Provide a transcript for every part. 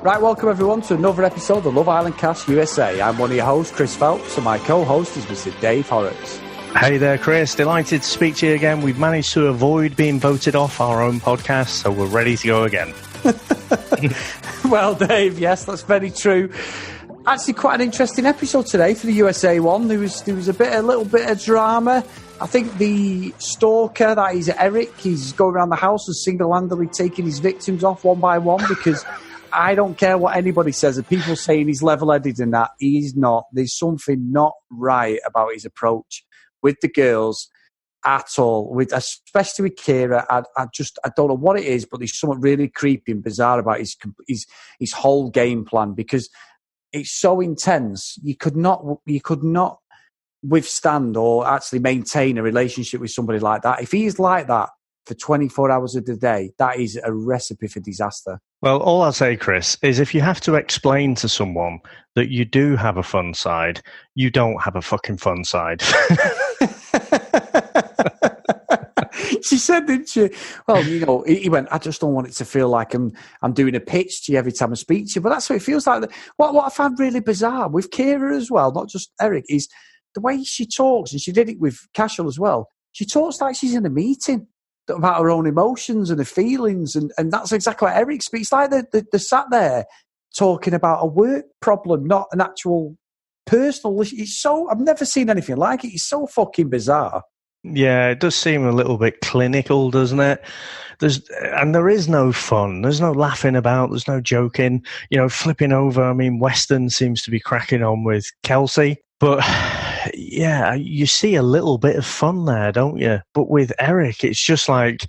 Right, welcome everyone to another episode of Love Island Cast USA. I'm one of your hosts, Chris Phelps, and my co-host is Mr. Dave Horrocks. Hey there, Chris. Delighted to speak to you again. We've managed to avoid being voted off our own podcast, so we're ready to go again. Well, Dave, yes, that's very true. Actually, quite an interesting episode today for the USA one. There was a little bit of drama. I think the stalker, that is Eric, he's going around the house and single-handedly taking his victims off one by one because I don't care what anybody says. And people saying he's level-headed and that, he's not. There's something not right about his approach with the girls at all, especially with Krya. I don't know what it is, but there's something really creepy and bizarre about his whole game plan because it's so intense. You could not withstand or actually maintain a relationship with somebody like that. If he's like that for 24 hours of the day, that is a recipe for disaster. Well, all I'll say, Chris, is if you have to explain to someone that you do have a fun side, you don't have a fucking fun side. She said, didn't she? Well, he went, I just don't want it to feel like I'm doing a pitch to you every time I speak to you. But that's what it feels like. What I found really bizarre with Krya as well, not just Eric, is the way she talks, and she did it with Cashel as well. She talks like she's in a meeting about her own emotions and her feelings, and that's exactly what Eric speaks like. They're sat there talking about a work problem, not an actual personal issue. I've never seen anything like it. It's so fucking bizarre. Yeah, it does seem a little bit clinical, doesn't it? There is no fun. There's no laughing about. There's no joking. Flipping over. I mean, Weston seems to be cracking on with Kelsey, but yeah, you see a little bit of fun there, don't you? But with Eric, it's just like,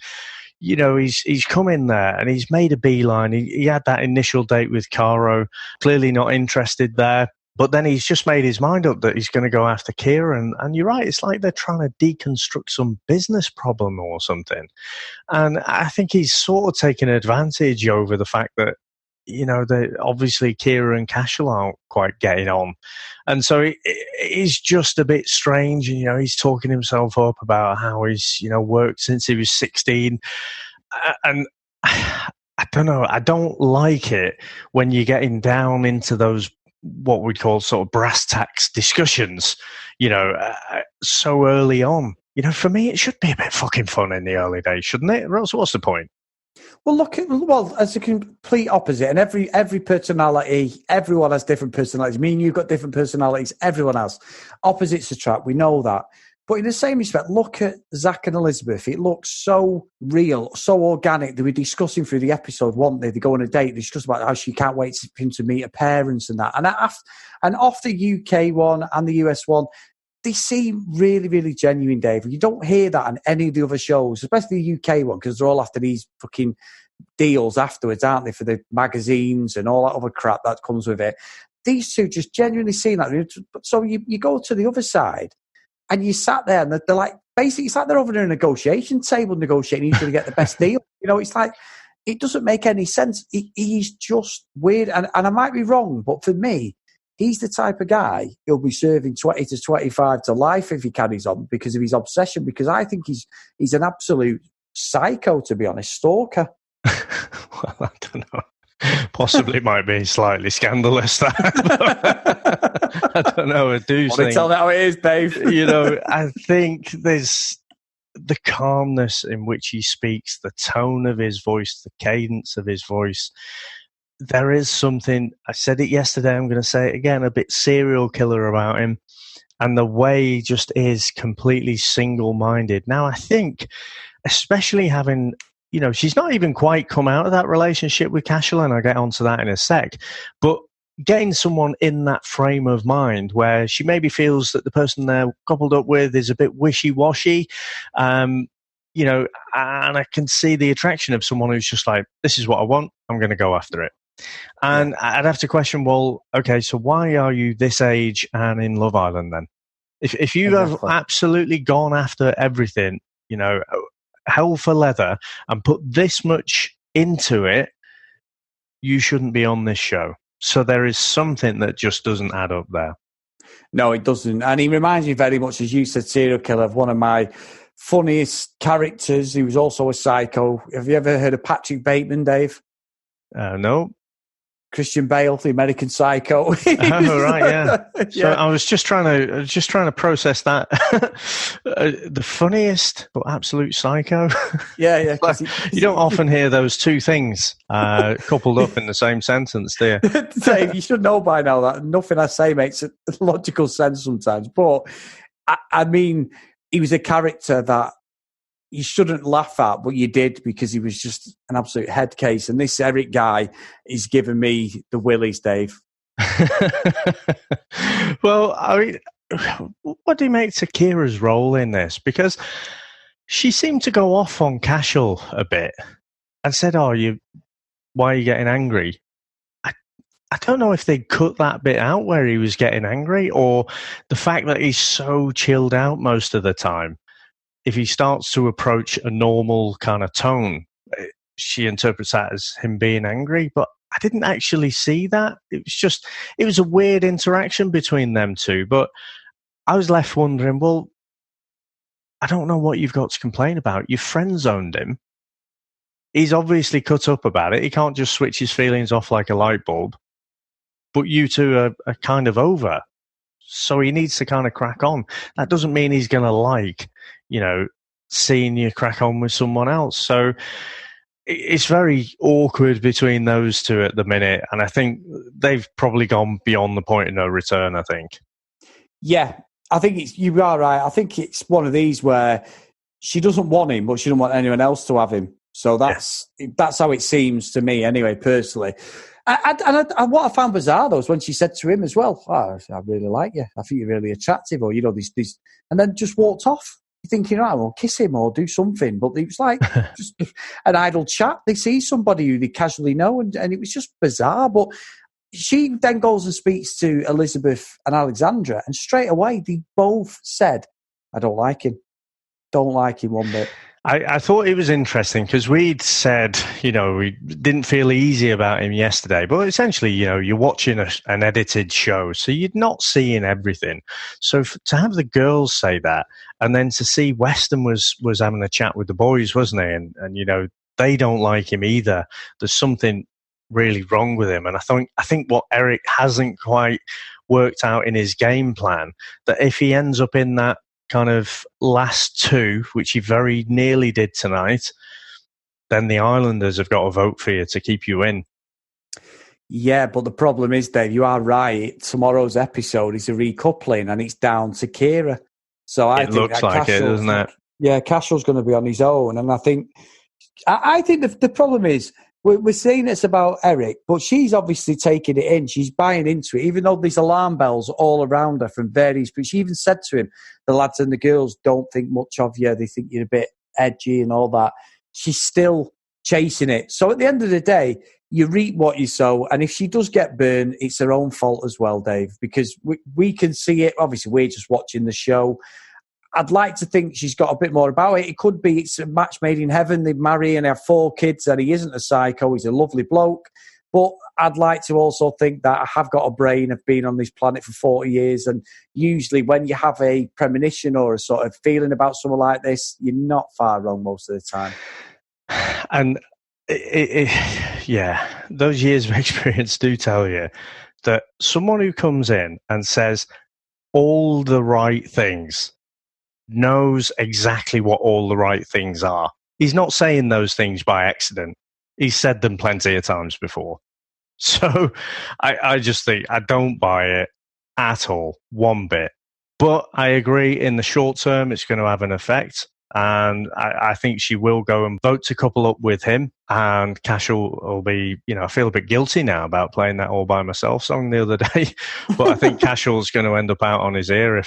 he's come in there and he's made a beeline. He had that initial date with Caro, clearly not interested there. But then he's just made his mind up that he's going to go after Krya. And you're right, it's like they're trying to deconstruct some business problem or something. And I think he's sort of taken advantage over the fact that, obviously Krya and Cashel aren't quite getting on. And so he's just a bit strange. And, he's talking himself up about how he's, worked since he was 16. And I don't know, I don't like it when you're getting down into those what we'd call sort of brass tacks discussions, so early on. For me, it should be a bit fucking fun in the early days, shouldn't it? Or else what's the point? Well, as a complete opposite, and every personality, everyone has different personalities. Me and you've got different personalities. Everyone has. Opposites attract. We know that. But in the same respect, look at Zach and Elizabeth. It looks so real, so organic. They were discussing through the episode, weren't they? They go on a date, they discuss about how she can't wait for him to meet her parents and that. And off the UK one and the US one, they seem really, really genuine, Dave. You don't hear that on any of the other shows, especially the UK one, because they're all after these fucking deals afterwards, aren't they, for the magazines and all that other crap that comes with it. These two just genuinely seem like... So you go to the other side, and you sat there and they're like, basically, it's like they're over at a negotiation table negotiating who's going to get the best deal. It's like, it doesn't make any sense. He's just weird. And I might be wrong, but for me, he's the type of guy who'll be serving 20 to 25 to life if he carries on because of his obsession, because I think he's an absolute psycho, to be honest, stalker. Well, I don't know. Possibly might be slightly scandalous, that. I don't know. I do think... Tell me how it is, Dave. I think there's the calmness in which he speaks, the tone of his voice, the cadence of his voice. There is something, I said it yesterday, I'm going to say it again, a bit serial killer about him. And the way he just is completely single-minded. Now, I think, especially having... she's not even quite come out of that relationship with Cashel, and I'll get onto that in a sec. But getting someone in that frame of mind where she maybe feels that the person they're coupled up with is a bit wishy-washy, and I can see the attraction of someone who's just like, this is what I want, I'm going to go after it. And I'd have to question, well, okay, so why are you this age and in Love Island then? If you have absolutely gone after everything, hell for leather, and put this much into it, you shouldn't be on this show. So there is something that just doesn't add up there. No, it doesn't. And he reminds me very much, as you said, serial killer, of one of my funniest characters. He was also a psycho. Have you ever heard of Patrick Bateman, Dave? No. Christian Bale, the American Psycho. Oh, right, yeah. So Yeah. I was just trying to process that. The funniest but absolute psycho. Yeah. Like, you don't often hear those two things coupled up in the same sentence, do you? Dave, you should know by now that nothing I say makes logical sense sometimes. But I mean, he was a character that you shouldn't laugh at, but you did because he was just an absolute head case. And this Eric guy is giving me the willies, Dave. Well, I mean, what do you make to Kira's role in this? Because she seemed to go off on Cashel a bit and said, why are you getting angry? I don't know if they cut that bit out where he was getting angry, or the fact that he's so chilled out most of the time. If he starts to approach a normal kind of tone, she interprets that as him being angry. But I didn't actually see that. It was a weird interaction between them two. But I was left wondering, well, I don't know what you've got to complain about. You've friend-zoned him. He's obviously cut up about it. He can't just switch his feelings off like a light bulb. But you two are kind of over. So he needs to kind of crack on. That doesn't mean he's going to seeing you crack on with someone else. So it's very awkward between those two at the minute. And I think they've probably gone beyond the point of no return, I think. Yeah, I think you are right. I think it's one of these where she doesn't want him, but she doesn't want anyone else to have him. So that's how it seems to me anyway, personally. And what I found bizarre, though, is when she said to him as well, I really like you. I think you're really attractive, or, these, and then just walked off. You're thinking, right, well, kiss him or do something. But it was like just an idle chat. They see somebody who they casually know, and it was just bizarre. But she then goes and speaks to Elizabeth and Alexandra, and straight away they both said, I don't like him. Don't like him one bit. I thought it was interesting because we'd said, we didn't feel easy about him yesterday, but essentially, you're watching an edited show, so you're not seeing everything. So to have the girls say that, and then to see Weston was having a chat with the boys, wasn't he? And they don't like him either. There's something really wrong with him. And I think what Eric hasn't quite worked out in his game plan, that if he ends up in that kind of last two, which he very nearly did tonight, then the Islanders have got to vote for you to keep you in. Yeah, but the problem is, Dave, you are right. Tomorrow's episode is a recoupling, and it's down to Kira. So I think looks like it, doesn't it? Yeah, Cashel's going to be on his own, and I think the problem is we're saying it's about Eric, but she's obviously taking it in. She's buying into it, even though there's alarm bells all around her from various. But she even said to him, "The lads and the girls don't think much of you. They think you're a bit edgy and all that." She's still chasing it. So at the end of the day, you reap what you sow. And if she does get burned, it's her own fault as well, Dave, because we can see it. Obviously, we're just watching the show. I'd like to think she's got a bit more about it. It could be it's a match made in heaven. They marry and have 4 kids, and he isn't a psycho. He's a lovely bloke. But I'd like to also think that I have got a brain of being on this planet for 40 years. And usually when you have a premonition or a sort of feeling about someone like this, you're not far wrong most of the time. And those years of experience do tell you that someone who comes in and says all the right things knows exactly what all the right things are. He's not saying those things by accident. He's said them plenty of times before. So I just think I don't buy it at all, one bit. But I agree, in the short term, it's going to have an effect. And I think she will go and vote to couple up with him. And Cashel will be, I feel a bit guilty now about playing that All By Myself song the other day. But I think Cashel's going to end up out on his ear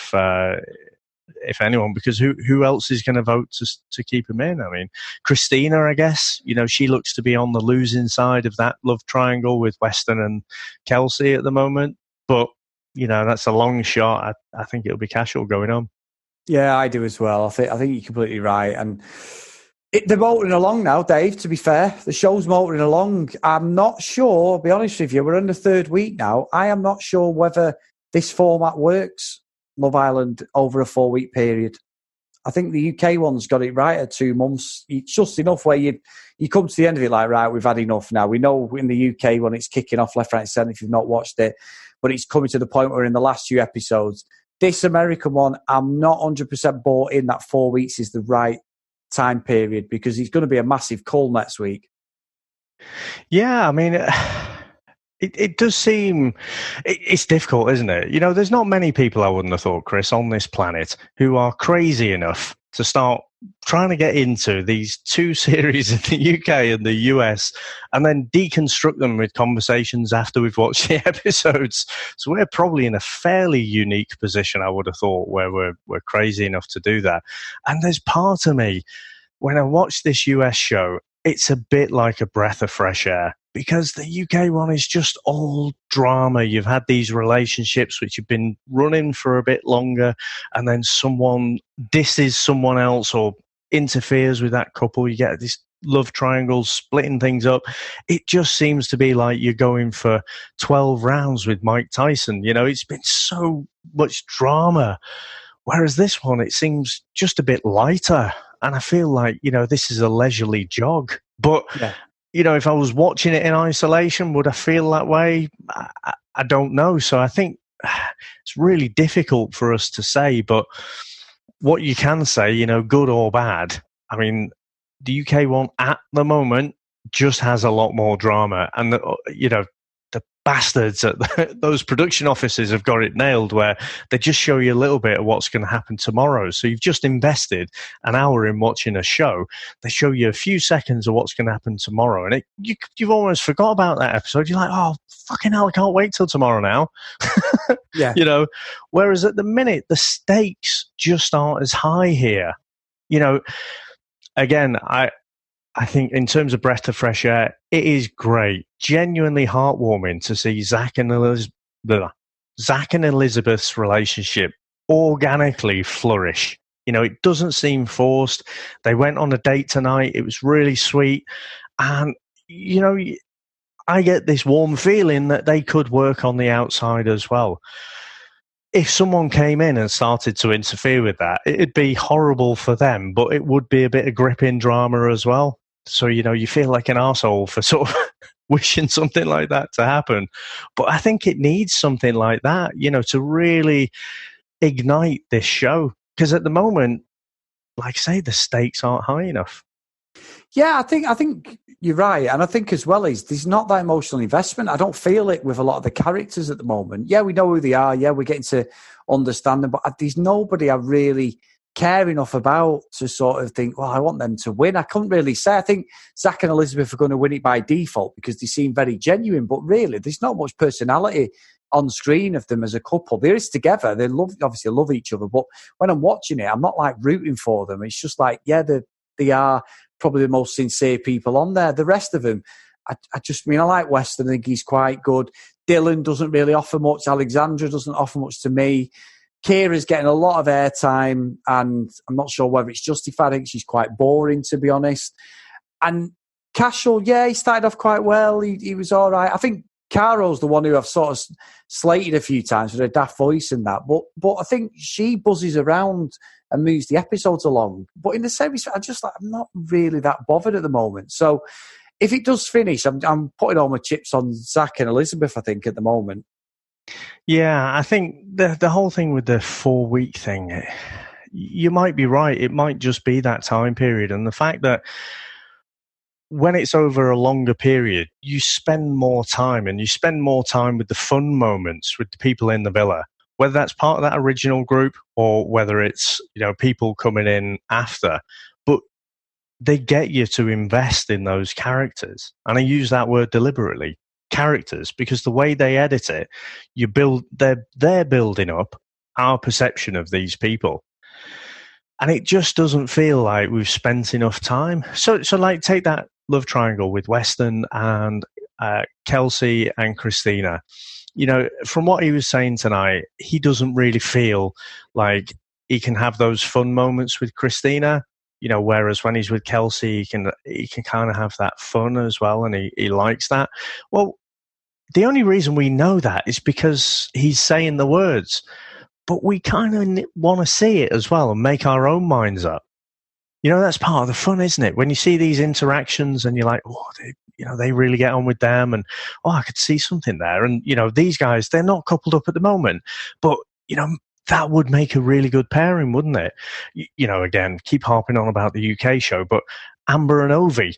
if anyone, because who else is going to vote to keep him in? I mean, Christina, I guess, she looks to be on the losing side of that love triangle with Weston and Kelsey at the moment. But, that's a long shot. I think it'll be Cashel going on. Yeah, I do as well. I think you're completely right. And they're motoring along now, Dave, to be fair. The show's motoring along. I'm not sure, I'll be honest with you, we're in the 3rd week now. I am not sure whether this format works, Love Island, over a 4-week period. I think the UK one's got it right at 2 months. It's just enough where you come to the end of it like, right, we've had enough now. We know in the UK when it's kicking off left, right, centre if you've not watched it, but it's coming to the point where in the last few episodes, this American one, I'm not 100% bought in that 4 weeks is the right time period because it's going to be a massive cull next week. Yeah, I mean, it does seem it's difficult, isn't it? You know, there's not many people I wouldn't have thought, Chris, on this planet who are crazy enough to start trying to get into these two series in the UK and the US and then deconstruct them with conversations after we've watched the episodes. So we're probably in a fairly unique position, I would have thought, where we're crazy enough to do that. And there's part of me, when I watch this US show, it's a bit like a breath of fresh air because the UK one is just all drama. You've had these relationships which have been running for a bit longer and then someone disses someone else or interferes with that couple. You get this love triangle splitting things up. It just seems to be like you're going for 12 rounds with Mike Tyson. You know, it's been so much drama. Whereas this one, it seems just a bit lighter. And I feel like, you know, this is a leisurely jog. But, you know, if I was watching it in isolation, would I feel that way? I don't know. So I think it's really difficult for us to say. But what you can say, you know, good or bad, I mean, the UK one at the moment just has a lot more drama. And, you know, the bastards at those production offices have got it nailed where they just show you a little bit of what's going to happen tomorrow. So you've just invested an hour in watching a show. They show you a few seconds of what's going to happen tomorrow. And you've almost forgot about that episode. You're like, oh, fucking hell, I can't wait till tomorrow now. Yeah. You know, whereas at the minute, the stakes just aren't as high here. You know, again, I think in terms of breath of fresh air, it is great, genuinely heartwarming to see Zach and Elizabeth's relationship organically flourish. You know, it doesn't seem forced. They went on a date tonight. It was really sweet. And, you know, I get this warm feeling that they could work on the outside as well. If someone came in and started to interfere with that, it'd be horrible for them, but it would be a bit of gripping drama as well. So, you know, you feel like an arsehole for sort of wishing something like that to happen. But I think it needs something like that, you know, to really ignite this show. Because at the moment, like I say, the stakes aren't high enough. Yeah, I think you're right. And I think as well is there's not that emotional investment. I don't feel it with a lot of the characters at the moment. Yeah, we know who they are. Yeah, we're getting to understand them. But there's nobody I really care enough about to sort of think, well, I want them to win. I couldn't really say. I think Zach and Elizabeth are going to win it by default because they seem very genuine. But really, there's not much personality on screen of them as a couple. They're together. They obviously love each other. But when I'm watching it, I'm not like rooting for them. It's just like, yeah, they are probably the most sincere people on there. The rest of them, I like Weston. I think he's quite good. Dylan doesn't really offer much. Alexandra doesn't offer much to me. Kira's getting a lot of airtime, and I'm not sure whether it's justified. I think she's quite boring, to be honest. And Cashel, yeah, he started off quite well. He was all right. I think Caro's the one who I've sort of slated a few times with her daft voice and that. But I think she buzzes around and moves the episodes along. But in the same respect, I'm not really that bothered at the moment. So if it does finish, I'm putting all my chips on Zach and Elizabeth, I think, at the moment. Yeah, I think the whole thing with the 4 week thing, you might be right. It might just be that time period. And the fact that when it's over a longer period, you spend more time and you spend more time with the fun moments with the people in the villa, whether that's part of that original group or whether it's, you know, people coming in after. But they get you to invest in those characters. And I use that word deliberately. Characters, because the way they edit it, they're building up our perception of these people, and it just doesn't feel like we've spent enough time. So like take that love triangle with Weston and Kelsey and Christina. You know, from what he was saying tonight, he doesn't really feel like he can have those fun moments with Christina. You know, whereas when he's with Kelsey, he can kind of have that fun as well, and he likes that. Well, the only reason we know that is because he's saying the words. but we kind of want to see it as well and make our own minds up. You know, that's part of the fun, isn't it? When you see these interactions and you're like, oh, they really get on with them, and I could see something there. And, these guys, they're not coupled up at the moment, but, that would make a really good pairing, wouldn't it? Again, keep harping on about the UK show, but Amber and Ovi,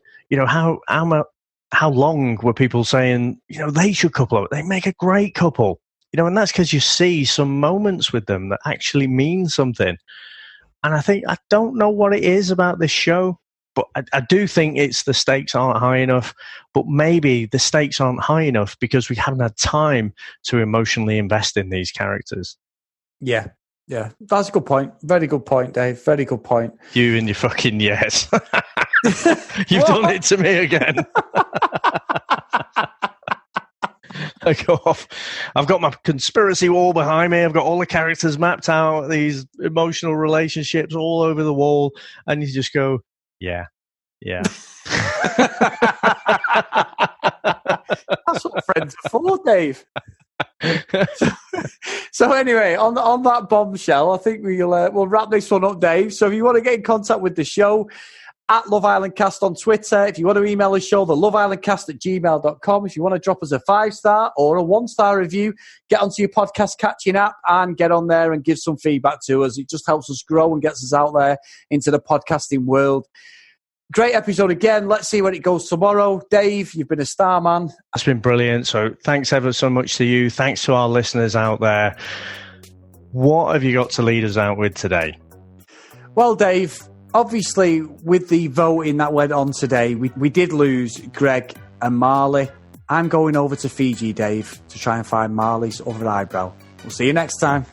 how long were people saying, they should couple up? They make a great couple, and that's because you see some moments with them that actually mean something. And I don't know what it is about this show, but I do think it's the stakes aren't high enough, but maybe the stakes aren't high enough because we haven't had time to emotionally invest in these characters. Yeah. That's a good point. Very good point, Dave. Very good point. You and your fucking yes. You've done it to me again. I go off. I've got my conspiracy wall behind me. I've got all the characters mapped out, these emotional relationships all over the wall, and you just go, yeah. That's what friends are for, Dave. So anyway, on that bombshell, I think we'll wrap this one up, Dave. So if you want to get in contact with the show, at Love Island Cast on Twitter. If you want to email the show, the loveislandcast@gmail.com. If you want to drop us a 5-star or a 1-star review, get onto your podcast catching app and get on there and give some feedback to us. It just helps us grow and gets us out there into the podcasting world. Great episode again. Let's see where it goes tomorrow. Dave, you've been a star, man. It's been brilliant. So thanks ever so much to you. Thanks to our listeners out there. What have you got to lead us out with today? Well, Dave, obviously, with the voting that went on today, we did lose Greg and Marley. I'm going over to Fiji, Dave, to try and find Marley's other eyebrow. We'll see you next time.